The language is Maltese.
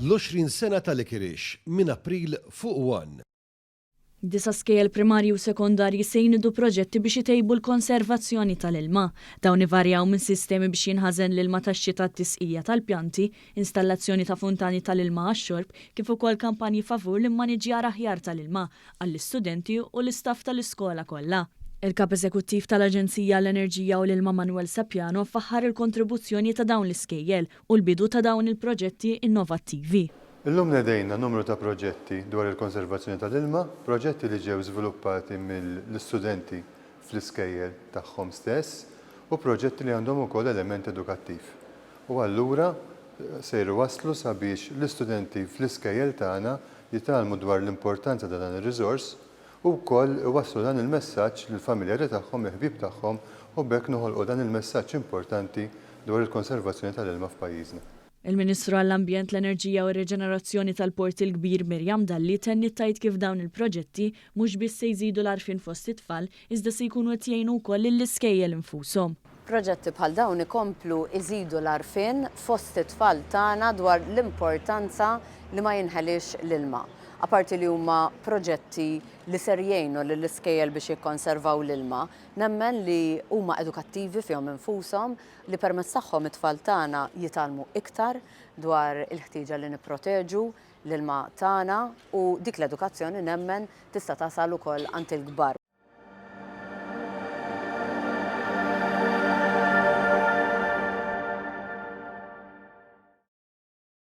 l-20 sena tal-Ikirix minn April fuq 1. Disa skejjel primarji u sekondarji se jnidu proġetti biex itejbu l-konservazzjoni tal-ilma. Dawn ivarjaw minn sistemi biex jinħażen l-ilma tax-xita t-tisqija tal-pjanti, installazzjoni ta' funtani tal-ilma għax-xorb, kif ukoll kampanji favur l-immaniġjar aħjar tal-ilma għall-istudenti u l-istaff tal-iskola kollha. Il-kap eżekuttiv tal-Aġenzija l-Enerġija u l-Ilma Manuel Sapjano faħħar il-kontribuzzjoni ta' dawn l-iskejjel u l-bidu ta' dawn il-proġetti innovattivi. Illum nedejna numru ta' proġetti dwar il-konservazzjoni tal-ilma, proġetti li ġew żviluppati mill-istudenti fl-iskejjel tagħhom stess u proġetti li għandhom ukoll element edukattiv. U allura se waslu sabiex l-istudenti fl-iskejjel tagħna jitalmu dwar l-importanza ta' dan ir-riżors u wkoll waslu dan il-messaġġ lill-familjari tagħhom, il-ħbieb tagħhom u bekk noħolqu dan il-messaġġ importanti dwar il-konservazzjoni tal-ilma f'pajjiżna. Il-Ministru għall-Ambjent, l-Enerġija u r-Reġenerazzjoni tal-Port il-Kbir Mirjam Dalli tennit tajt kif dawn il-proġetti mhux biss se jżidu l-għarfien fost it-tfal, iżda se jkunu qed jgħinu wkoll lill-iskejjel infushom. Proġetti bħal dawn ikomplu iżidu l-għarfien fost it-tfal tagħna dwar l-importanza li ma jinħelix l-ilma. Aparti li huma proġetti li ser jgħinu lill-iskejjel biex jikkonservaw l-ilma, nemmen li huma edukattivi fihom infushom li permezz tagħhom it-tfal tagħna jitalmu iktar dwar il-ħtieġa li nipproteġu l-ilma tagħna u dik l-edukazzjoni nemmen tista' tasal ukoll għand il-kbar.